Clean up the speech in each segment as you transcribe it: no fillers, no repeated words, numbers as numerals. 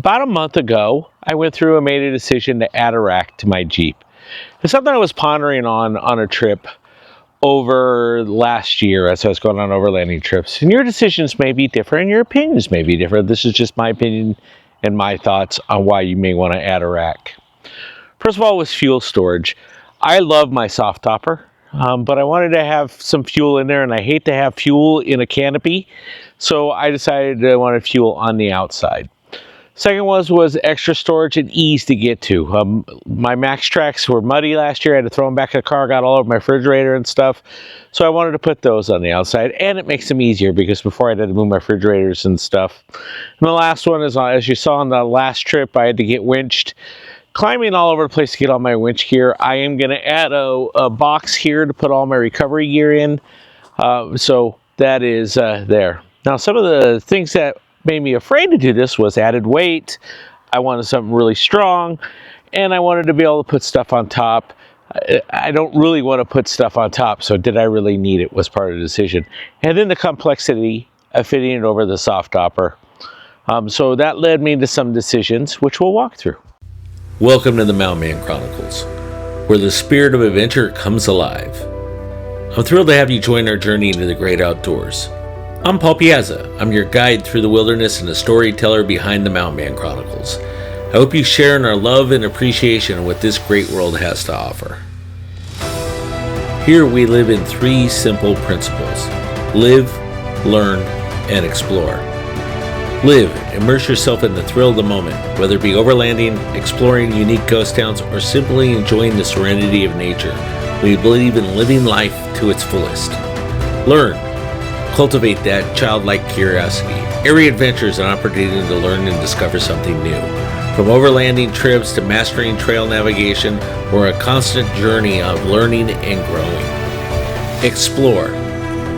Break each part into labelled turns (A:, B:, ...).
A: About a month ago, I went through and made a decision to add a rack to my Jeep. It's something I was pondering on a trip over last year as I was going on overlanding trips. And your decisions may be different, and your opinions may be different. This is just my opinion and my thoughts on why you may want to add a rack. First of all, was fuel storage. I love my soft topper, but I wanted to have some fuel in there, and I hate to have fuel in a canopy, so I decided I wanted fuel on the outside. Second was extra storage and ease to get to. My Max Tracks were muddy last year. I had to throw them back in the car, got all over my refrigerator and stuff. So I wanted to put those on the outside, and it makes them easier because before I had to move my refrigerators and stuff. And the last one is, as you saw on the last trip, I had to get winched. Climbing all over the place to get all my winch gear. I am going to add a box here to put all my recovery gear in. So that is there. Now, some of the things that made me afraid to do this was added weight. I wanted something really strong, and I wanted to be able to put stuff on top. I don't really want to put stuff on top, so did I really need it was part of the decision. And then the complexity of fitting it over the soft topper. So that led me to some decisions, which we'll walk through.
B: Welcome to the Mountain Man Chronicles, where the spirit of adventure comes alive. I'm thrilled to have you join our journey into the great outdoors. I'm Paul Piazza. I'm your guide through the wilderness and the storyteller behind the Mountain Man Chronicles. I hope you share in our love and appreciation of what this great world has to offer. Here we live in 3 simple principles: live, learn, and explore. Live, immerse yourself in the thrill of the moment, whether it be overlanding, exploring unique ghost towns, or simply enjoying the serenity of nature. We believe in living life to its fullest. Learn. Cultivate that childlike curiosity. Every adventure is an opportunity to learn and discover something new. From overlanding trips to mastering trail navigation, we're a constant journey of learning and growing. Explore.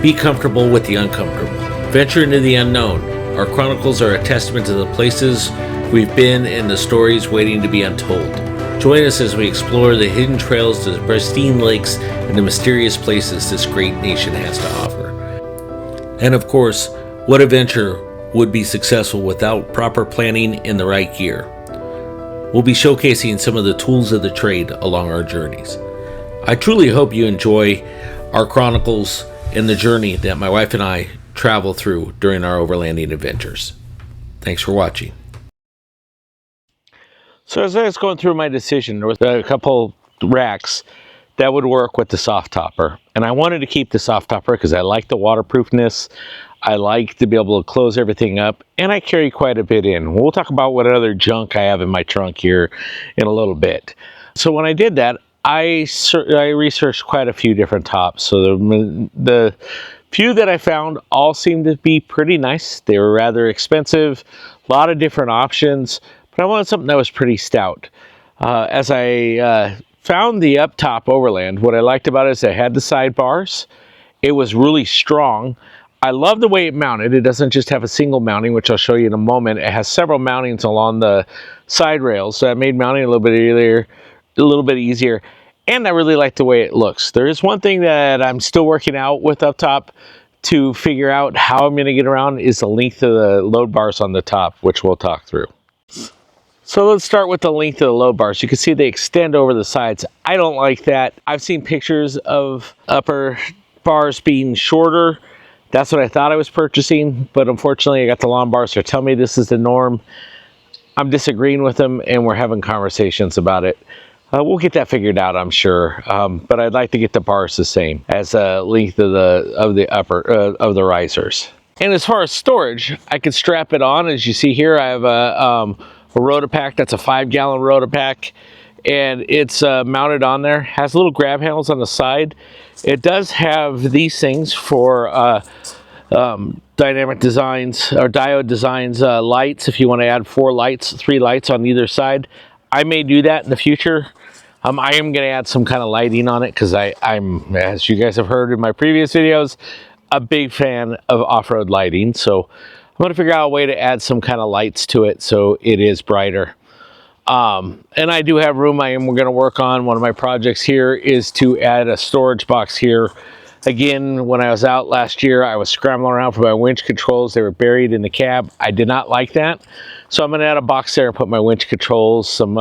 B: Be comfortable with the uncomfortable. Venture into the unknown. Our chronicles are a testament to the places we've been and the stories waiting to be untold. Join us as we explore the hidden trails, the pristine lakes, and the mysterious places this great nation has to offer. And of course, what adventure would be successful without proper planning and the right gear? We'll be showcasing some of the tools of the trade along our journeys. I truly hope you enjoy our chronicles and the journey that my wife and I travel through during our overlanding adventures. Thanks for watching.
A: So as I was going through my decision, there was a couple racks that would work with the soft topper. And I wanted to keep the soft topper because I like the waterproofness. I like to be able to close everything up, and I carry quite a bit in. We'll talk about what other junk I have in my trunk here in a little bit. So when I did that, I researched quite a few different tops. So the few that I found all seemed to be pretty nice. They were rather expensive, a lot of different options, but I wanted something that was pretty stout. As I found the Uptop Overland, what I liked about it is it had the sidebars. It was really strong. I love the way it mounted. It doesn't just have a single mounting, which I'll show you in a moment. It has several mountings along the side rails, so that made mounting a little bit easier. And I really like the way it looks. There is one thing that I'm still working out with Uptop to figure out how I'm going to get around is the length of the load bars on the top, which we'll talk through. So let's start with the length of the load bars. You can see they extend over the sides. I don't like that. I've seen pictures of upper bars being shorter. That's what I thought I was purchasing, but unfortunately I got the long bars, so tell me this is the norm. I'm disagreeing with them, and we're having conversations about it. We'll get that figured out, I'm sure, but I'd like to get the bars the same as the length of the risers. And as far as storage, I could strap it on. As you see here, I have a Rotopack. That's a 5-gallon Rotopack, and it's mounted on there. Has little grab handles on the side. It does have these things for dynamic designs or diode designs lights. If you want to add 3 lights on either side, I may do that in the future. I am going to add some kind of lighting on it because I'm, as you guys have heard in my previous videos, a big fan of off-road lighting. So I'm going to figure out a way to add some kind of lights to it so it is brighter. And I do have room. We're going to work on one of my projects here is to add a storage box here Again, when I was out last year, I was scrambling around for my winch controls. They were buried in the cab. I did not like that. So I'm going to add a box there and put my winch controls, some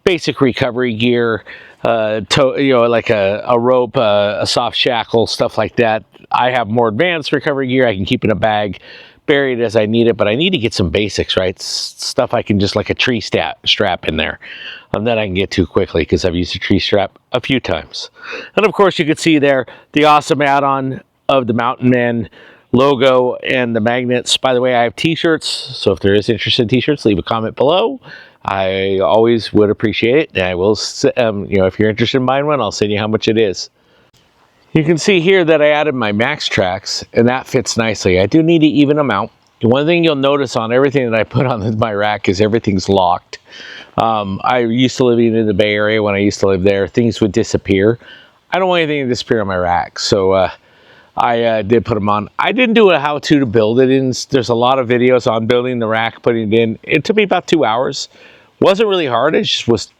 A: basic recovery gear, like a rope, a soft shackle, stuff like that. I have more advanced recovery gear I can keep in a bag, buried as I need it, but I need to get some basics, right? Stuff I can just like a tree strap in there that I can get to quickly because I've used a tree strap a few times. And of course you can see there the awesome add-on of the Mountain Men logo and the magnets. By the way, I have t-shirts, so if there is interest in t-shirts, leave a comment below. I always would appreciate it, and I will, if you're interested in buying one, I'll send you how much it is. You can see here that I added my max tracks, and that fits nicely. I do need to even them out. One thing you'll notice on everything that I put on my rack is everything's locked. I used to live in the Bay Area. When I used to live there, things would disappear. I don't want anything to disappear on my rack, so I did put them on. I didn't do a how-to build it in. There's a lot of videos on building the rack, putting it in. It took me about 2 hours. Wasn't really hard. It just was,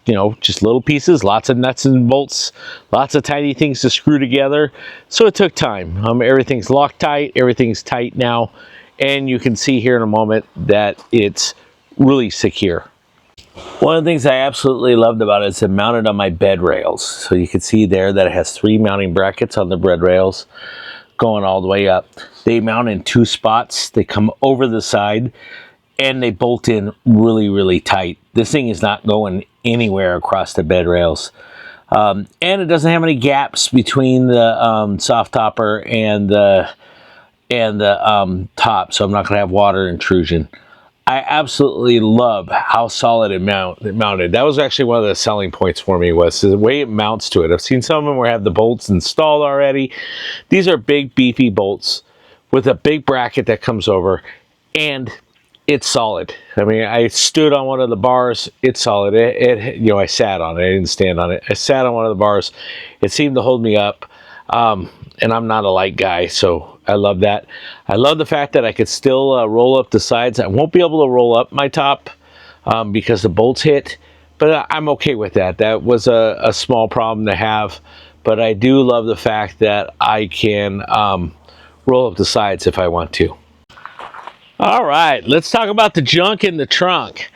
A: just little pieces, lots of nuts and bolts, lots of tiny things to screw together. So it took time. Everything's Loctite, everything's tight now, and you can see here in a moment that it's really secure. One of the things I absolutely loved about it is it mounted on my bed rails. So you can see there that it has 3 mounting brackets on the bed rails going all the way up. They mount in 2 spots. They come over the side, and they bolt in really, really tight. This thing is not going anywhere across the bed rails. And it doesn't have any gaps between the soft topper and the top, so I'm not gonna have water intrusion. I absolutely love how solid it mounted. That was actually one of the selling points for me, was the way it mounts to it. I've seen some of them where have the bolts installed already. These are big, beefy bolts with a big bracket that comes over, and it's solid. I mean, I stood on one of the bars. It's solid. I sat on it. I didn't stand on it. I sat on one of the bars. It seemed to hold me up. And I'm not a light guy, so I love that. I love the fact that I could still roll up the sides. I won't be able to roll up my top because the bolts hit, but I'm okay with that. That was a small problem to have, but I do love the fact that I can roll up the sides if I want to. All right, let's talk about the junk in the trunk.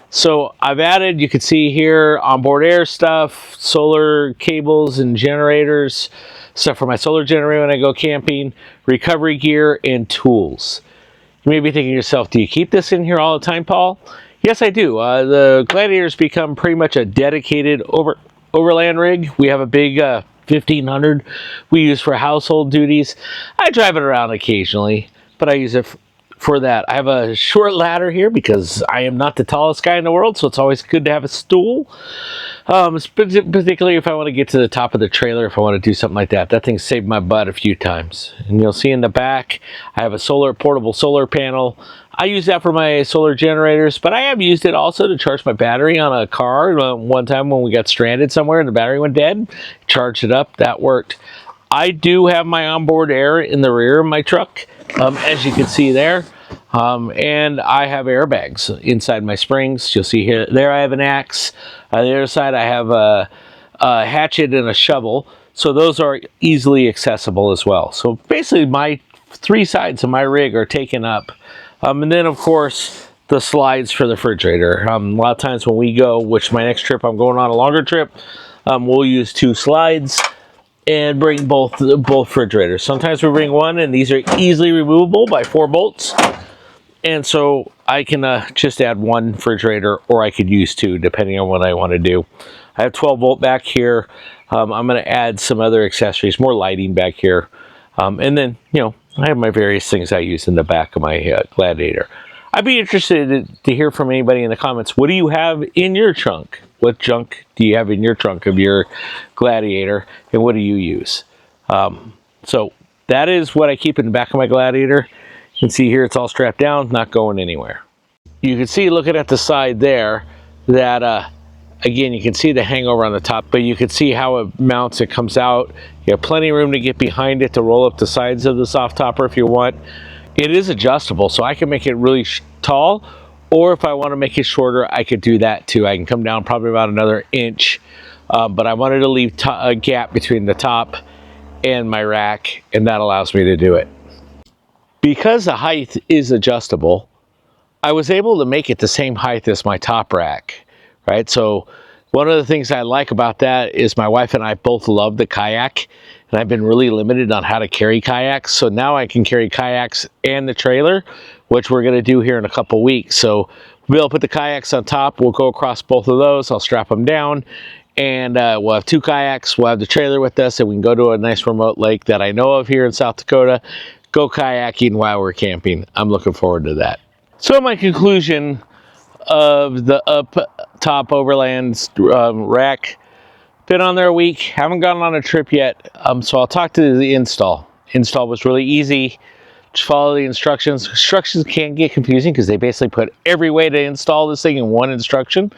A: So I've added, you can see here, onboard air stuff, solar cables and generators, stuff for my solar generator when I go camping, recovery gear, and tools. You may be thinking to yourself, do you keep this in here all the time, Paul? Yes, I do. The Gladiator's become pretty much a dedicated overland rig. We have a big 1500 we use for household duties. I drive it around occasionally, but I use it for that. I have a short ladder here because I am not the tallest guy in the world, so it's always good to have a stool. Particularly if I want to get to the top of the trailer, if I want to do something like that. That thing saved my butt a few times. And you'll see in the back, I have a portable solar panel. I use that for my solar generators, but I have used it also to charge my battery on a car. One time when we got stranded somewhere and the battery went dead, charged it up, that worked. I do have my onboard air in the rear of my truck, as you can see there. And I have airbags inside my springs. You'll see here, there I have an axe. On the other side, I have a hatchet and a shovel. So those are easily accessible as well. So basically my 3 sides of my rig are taken up. And then of course, the slides for the refrigerator. A lot of times when we go, which my next trip, I'm going on a longer trip, we'll use 2 slides and bring both refrigerators. Sometimes we bring one, and these are easily removable by 4 bolts. And so I can just add 1 refrigerator, or I could use 2, depending on what I want to do. I have 12 volt back here. I'm going to add some other accessories, more lighting back here. And then, I have my various things I use in the back of my Gladiator. I'd be interested to hear from anybody in the comments. What do you have in your trunk? What junk do you have in your trunk of your Gladiator, and what do you use? So that is what I keep in the back of my Gladiator. You can see here it's all strapped down, not going anywhere. You can see, looking at the side there, that again, you can see the hangover on the top, but you can see how it mounts. It comes out. You have plenty of room to get behind it to roll up the sides of the soft topper if you want. It is adjustable, so I can make it really tall, or if I want to make it shorter, I could do that too. I can come down probably about another inch, but I wanted to leave a gap between the top and my rack, and that allows me to do it. Because the height is adjustable, I was able to make it the same height as my top rack, right? So one of the things I like about that is my wife and I both love the kayak, and I've been really limited on how to carry kayaks. So now I can carry kayaks and the trailer, which we're gonna do here in a couple weeks. So we'll be able to put the kayaks on top. We'll go across both of those. I'll strap them down, and we'll have 2 kayaks. We'll have the trailer with us, and we can go to a nice remote lake that I know of here in South Dakota, go kayaking while we're camping. I'm looking forward to that. So my conclusion of the Uptop Overland Rack, been on there a week, haven't gone on a trip yet, so I'll talk to the install. Install was really easy. Just follow the instructions. Instructions can get confusing because they basically put every way to install this thing in one instruction.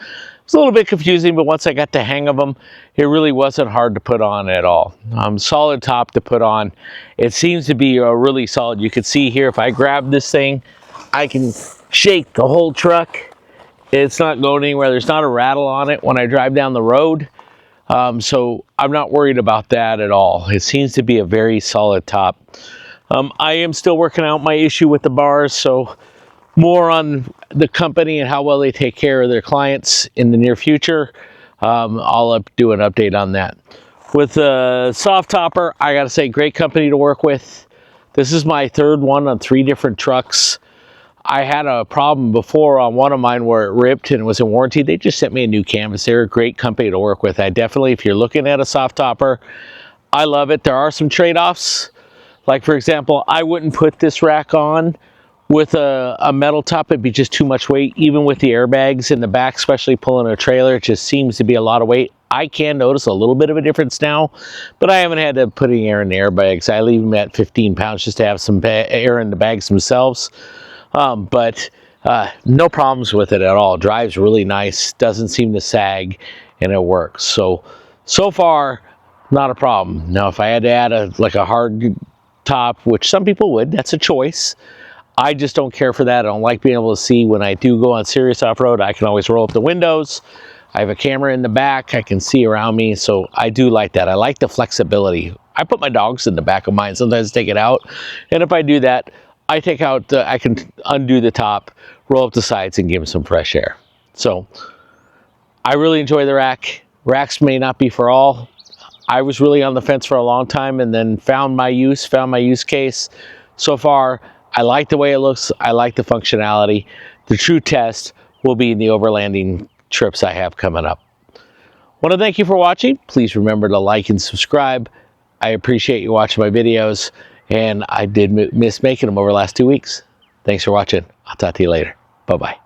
A: It's a little bit confusing, but once I got the hang of them, it really wasn't hard to put on at all. Solid top to put on. It seems to be a really solid. You can see here, if I grab this thing, I can shake the whole truck. It's not going anywhere. There's not a rattle on it when I drive down the road. So I'm not worried about that at all. It seems to be a very solid top. I am still working out my issue with the bars, so more on the company and how well they take care of their clients in the near future. I'll do an update on that. With the softopper, I gotta say, great company to work with. This is my 3rd one on 3 different trucks. I had a problem before on one of mine where it ripped and it was in warranty. They just sent me a new canvas. They're a great company to work with. I definitely, if you're looking at a softopper, I love it. There are some trade-offs. Like, for example, I wouldn't put this rack on with a metal top. It'd be just too much weight. Even with the airbags in the back, especially pulling a trailer, it just seems to be a lot of weight. I can notice a little bit of a difference now, but I haven't had to put any air in the airbags. I leave them at 15 pounds just to have some air in the bags themselves. But no problems with it at all. Drives really nice, doesn't seem to sag, and it works. So far, not a problem. Now, if I had to add a hard top, which some people would, that's a choice. I just don't care for that. I don't like being able to see when I do go on serious off-road. I can always roll up the windows. I have a camera in the back. I can see around me, so I do like that. I like the flexibility. I put my dogs in the back of mine, sometimes take it out, and if I do that, I take out, I can undo the top, roll up the sides, and give them some fresh air. So I really enjoy the rack. Racks may not be for all. I was really on the fence for a long time and then found my use case. So far, I like the way it looks. I like the functionality. The true test will be in the overlanding trips I have coming up. I want to thank you for watching. Please remember to like and subscribe. I appreciate you watching my videos, and I did miss making them over the last 2 weeks. Thanks for watching. I'll talk to you later. Bye-bye.